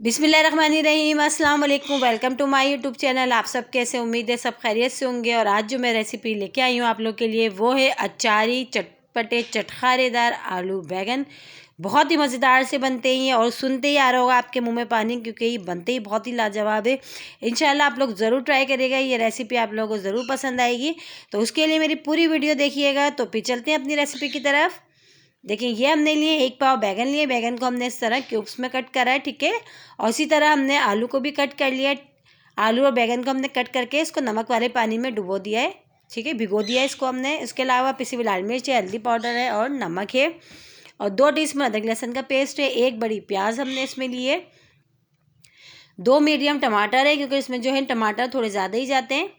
बिस्मिल्लाहिर्रहमानिर्रहीम, अस्सलाम वालेकुम। Welcome to my YouTube channel. आप सब कैसे, उम्मीद है सब खैरियत से होंगे। और आज जो मैं रेसिपी लेके आई हूँ आप लोग के लिए वो है अचारी चटपटे चटखारेदार आलू बैगन। बहुत ही मज़ेदार से बनते हैं और सुनते ही आ रहा होगा आपके मुंह में पानी, क्योंकि ये बनते ही बहुत ही लाजवाब है। इंशाल्लाह आप लोग ज़रूर ट्राई करिएगा, ये रेसिपी आप लोगों को ज़रूर पसंद आएगी। तो उसके लिए मेरी पूरी वीडियो देखिएगा। तो फिर चलते हैं अपनी रेसिपी की तरफ। देखिए, ये हमने लिए 1 पाव बैगन लिए। बैगन को हमने इस तरह क्यूब्स में कट करा है, ठीक है। और इसी तरह हमने आलू को भी कट कर लिया है। आलू और बैगन को हमने कट करके इसको नमक वाले पानी में डुबो दिया है, ठीक है, भिगो दिया है इसको हमने। इसके अलावा पिसी हुई लाल मिर्च है, हल्दी पाउडर है और नमक है। और 2 टीस्पून अदरक लहसुन का पेस्ट है। 1 बड़ी प्याज हमने इसमें ली है। 2 मीडियम टमाटर है, क्योंकि इसमें जो है टमाटर थोड़े ज़्यादा ही जाते हैं।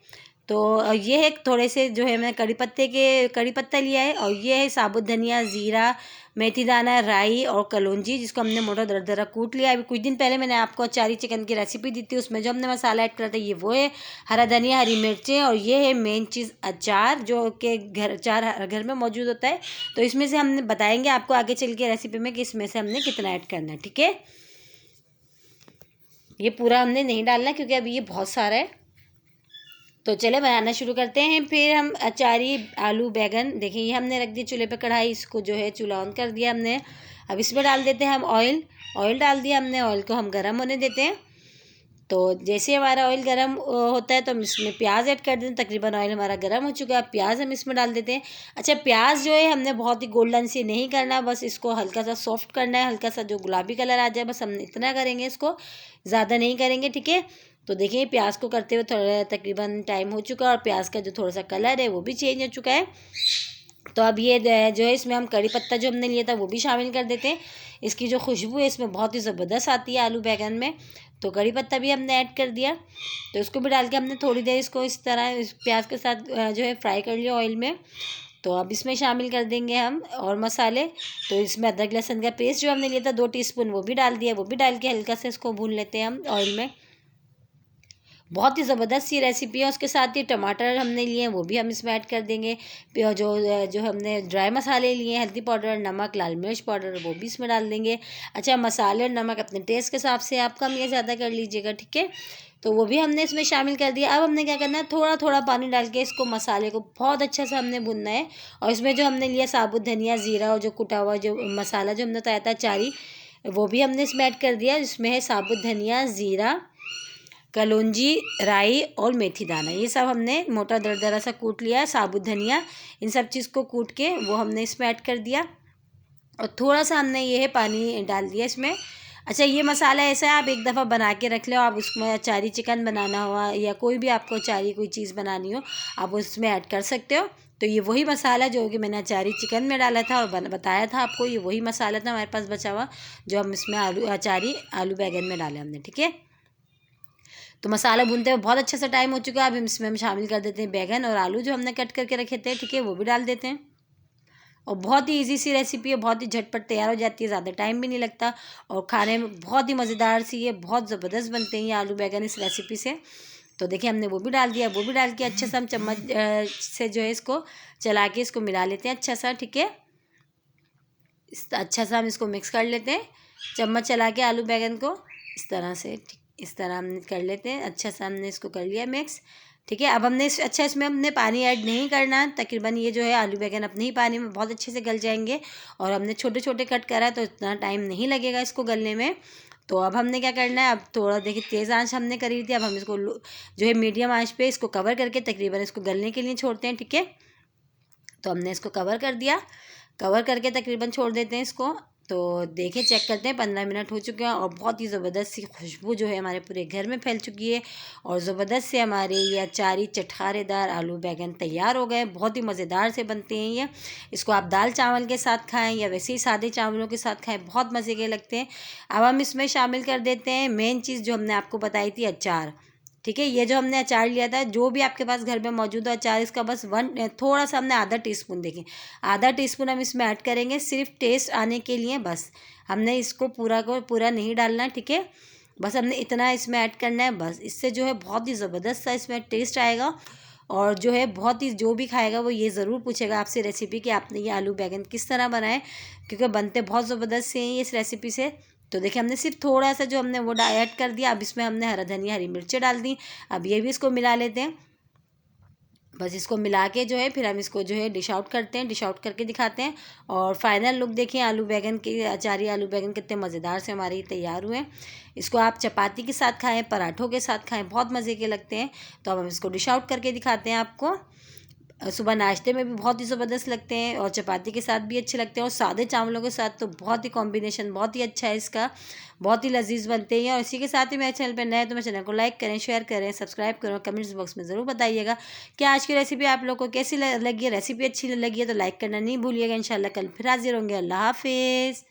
तो ये है थोड़े से जो है, मैंने कड़ी पत्ता लिया है। और ये है साबुत धनिया, ज़ीरा, मेथी दाना, राई और कलौंजी, जिसको हमने मोटा दरदरा कूट लिया है। अभी कुछ दिन पहले मैंने आपको अचारी चिकन की रेसिपी दी थी, उसमें जो हमने मसाला ऐड करा था ये वो है हरा धनिया, हरी मिर्चें। और ये है मेन चीज़ अचार, जो कि अचार हर घर में मौजूद होता है। तो इसमें से हमने बताएंगे आपको आगे चल के रेसिपी में कि इसमें से हमने कितना ऐड करना है, ठीक है। ये पूरा हमने नहीं डालना, क्योंकि अभी ये बहुत सारा है। तो चले बनाना शुरू करते हैं। फिर हम अचारी आलू बैगन, देखिए ये हमने रख दी चूल्हे पे कढ़ाई, इसको जो है चूल्हा ऑन कर दिया हमने। अब इसमें डाल देते हैं हम ऑयल डाल दिया हमने। ऑयल को हम गर्म होने देते हैं। तो जैसे हमारा ऑयल गर्म होता है तो हम इसमें प्याज ऐड कर देते हैं। तकरीबन ऑयल हमारा गर्म हो चुका है, प्याज हम इसमें डाल देते हैं। अच्छा, प्याज जो है हमने बहुत ही गोल्डन से नहीं करना, बस इसको हल्का सा सॉफ्ट करना है, हल्का सा जो गुलाबी कलर आ जाए, बस हम इतना करेंगे, इसको ज़्यादा नहीं करेंगे, ठीक है। तो देखिए प्याज को करते हुए थोड़ा तकरीबन टाइम हो चुका है और प्याज का जो थोड़ा सा कलर है वो भी चेंज हो चुका है। तो अब ये जो है इसमें हम कड़ी पत्ता जो हमने लिया था वो भी शामिल कर देते हैं। इसकी जो खुशबू है इसमें बहुत ही ज़बरदस्त आती है आलू बैगन में। तो कड़ी पत्ता भी हमने ऐड कर दिया। तो इसको भी डाल के हमने थोड़ी देर इसको इस तरह इस प्याज के साथ जो है फ्राई कर लिया ऑयल में। तो अब इसमें शामिल कर देंगे हम और मसाले। तो इसमें अदरक लहसुन का पेस्ट जो हमने लिया था 2 टीस्पून, वो भी डाल दिया। वो भी डाल के हल्का से इसको भून लेते हैं हम ऑयल में। बहुत ही ज़बरदस्त सी रेसिपी है। उसके साथ ही टमाटर हमने लिए हैं, वो भी हम इसमें ऐड कर देंगे। जो जो हमने ड्राई मसाले लिए हैं, हल्दी पाउडर, नमक, लाल मिर्च पाउडर, वो भी इसमें डाल देंगे। अच्छा, मसाले और नमक अपने टेस्ट के हिसाब से आप कम या ज़्यादा कर लीजिएगा, ठीक है। तो वो भी हमने इसमें शामिल कर दिया। अब हमने क्या करना है, थोड़ा थोड़ा पानी डाल के इसको मसाले को बहुत अच्छा से हमने भुनना है। और इसमें जो हमने लिया साबुत धनिया, ज़ीरा और जो कुटा हुआ जो मसाला जो हमने तैयार था चारी, वो भी हमने इसमें ऐड कर दिया। इसमें है साबुत धनिया, ज़ीरा, कलौंजी, राई और मेथी दाना, ये सब हमने मोटा दरदरा सा कूट लिया है। साबुत धनिया, इन सब चीज़ को कूट के वो हमने इसमें ऐड कर दिया। और थोड़ा सा हमने ये है पानी डाल दिया इसमें। अच्छा, ये मसाला ऐसा है, आप एक दफ़ा बना के रख लो। आप उसमें अचारी चिकन बनाना हुआ या कोई भी आपको अचारी कोई चीज़ बनानी हो, आप उसमें ऐड कर सकते हो। तो ये वही मसाला जो कि मैंने अचारी चिकन में डाला था और बताया था आपको, ये वही मसाला था हमारे पास बचा हुआ, जो हम इसमें अचारी आलू बैगन में डाले हमने, ठीक है। तो मसाला भूनते हुए बहुत अच्छा सा टाइम हो चुका है। अब इसमें हम शामिल कर देते हैं बैगन और आलू जो हमने कट करके रखे थे, ठीक है, वो भी डाल देते हैं। और बहुत ही इजी सी रेसिपी है, बहुत ही झटपट तैयार हो जाती है, ज़्यादा टाइम भी नहीं लगता और खाने में बहुत ही मज़ेदार सी है। बहुत ज़बरदस्त बनते हैं ये आलू बैगन इस रेसिपी से। तो देखिए हमने वो भी डाल दिया। वो भी डाल के अच्छे से हम चम्मच से जो है इसको चला के इसको मिला लेते हैं अच्छा सा, ठीक है। अच्छा सा हम इसको मिक्स कर लेते हैं, चम्मच चला के आलू बैगन को इस तरह से, ठीक इस तरह हम कर लेते हैं। अच्छा सा हमने इसको कर लिया मिक्स, ठीक है। अब हमने इसमें हमने पानी ऐड नहीं करना। तकरीबन ये जो है आलू बैगन अपने ही पानी में बहुत अच्छे से गल जाएंगे। और हमने छोटे छोटे कट करा है तो इतना टाइम नहीं लगेगा इसको गलने में। तो अब हमने क्या करना है, अब थोड़ा देखिए तेज़ आंच हमने करी थी, अब हम इसको जो है मीडियम आंच पे इसको कवर करके तकरीबन इसको गलने के लिए छोड़ते हैं, ठीक है। तो हमने इसको कवर कर दिया, कवर करके तकरीबन छोड़ देते हैं इसको। तो देखिए चेक करते हैं, 15 मिनट हो चुके हैं और बहुत ही ज़बरदस्त सी खुशबू जो है हमारे पूरे घर में फैल चुकी है। और ज़बरदस्त से हमारे ये अचारी चटखारेदार आलू बैगन तैयार हो गए। बहुत ही मज़ेदार से बनते हैं ये। इसको आप दाल चावल के साथ खाएं या वैसे ही सादे चावलों के साथ खाएं, बहुत मज़े के लगते हैं। अब हम इसमें शामिल कर देते हैं मेन चीज़ जो हमने आपको बताई थी, अचार, ठीक है। ये जो हमने अचार लिया था, जो भी आपके पास घर में मौजूद है अचार, इसका बस थोड़ा सा हमने आधा टीस्पून, देखिए आधा टीस्पून हम इसमें ऐड करेंगे सिर्फ टेस्ट आने के लिए। बस हमने इसको पूरा को पूरा नहीं डालना, ठीक है। बस हमने इतना इसमें ऐड करना है बस। इससे जो है बहुत ही ज़बरदस्त सा इसमें टेस्ट आएगा। और जो है बहुत ही, जो भी खाएगा वो ये ज़रूर पूछेगा आपसे रेसिपी कि आपने ये आलू बैगन किस तरह बनाए, क्योंकि बनते बहुत ज़बरदस्त से हैं इस रेसिपी से। तो देखिए हमने सिर्फ थोड़ा सा जो हमने वो ऐड कर दिया। अब इसमें हमने हरा धनिया, हरी मिर्चें डाल दी। अब ये भी इसको मिला लेते हैं। बस इसको मिला के जो है फिर हम इसको जो है डिश आउट करते हैं, डिश आउट करके दिखाते हैं। और फाइनल लुक देखिए आलू बैंगन के, अचारी आलू बैंगन कितने मज़ेदार से हमारे तैयार हुए हैं। इसको आप चपाती के साथ खाएं, पराठों के साथ खाएं, बहुत मज़े के लगते हैं। तो अब हम इसको डिश आउट करके दिखाते हैं आपको। सुबह नाश्ते में भी बहुत ही ज़बरदस्त लगते हैं और चपाती के साथ भी अच्छे लगते हैं और सादे चावलों के साथ तो बहुत ही कॉम्बिनेशन बहुत ही अच्छा है इसका, बहुत ही लजीज बनते हैं। और इसी के साथ ही मेरे चैनल पर नए तो मेरे चैनल को लाइक करें, शेयर करें, सब्सक्राइब करें, कमेंट्स बॉक्स में ज़रूर बताइएगा कि आज की रेसिपी आप लोग को कैसी लगी है। रेसिपी अच्छी लगी है तो लाइक करना नहीं भूलिएगा। इंशाल्लाह कल फिर हाजिर होंगे। अल्लाह हाफिज़।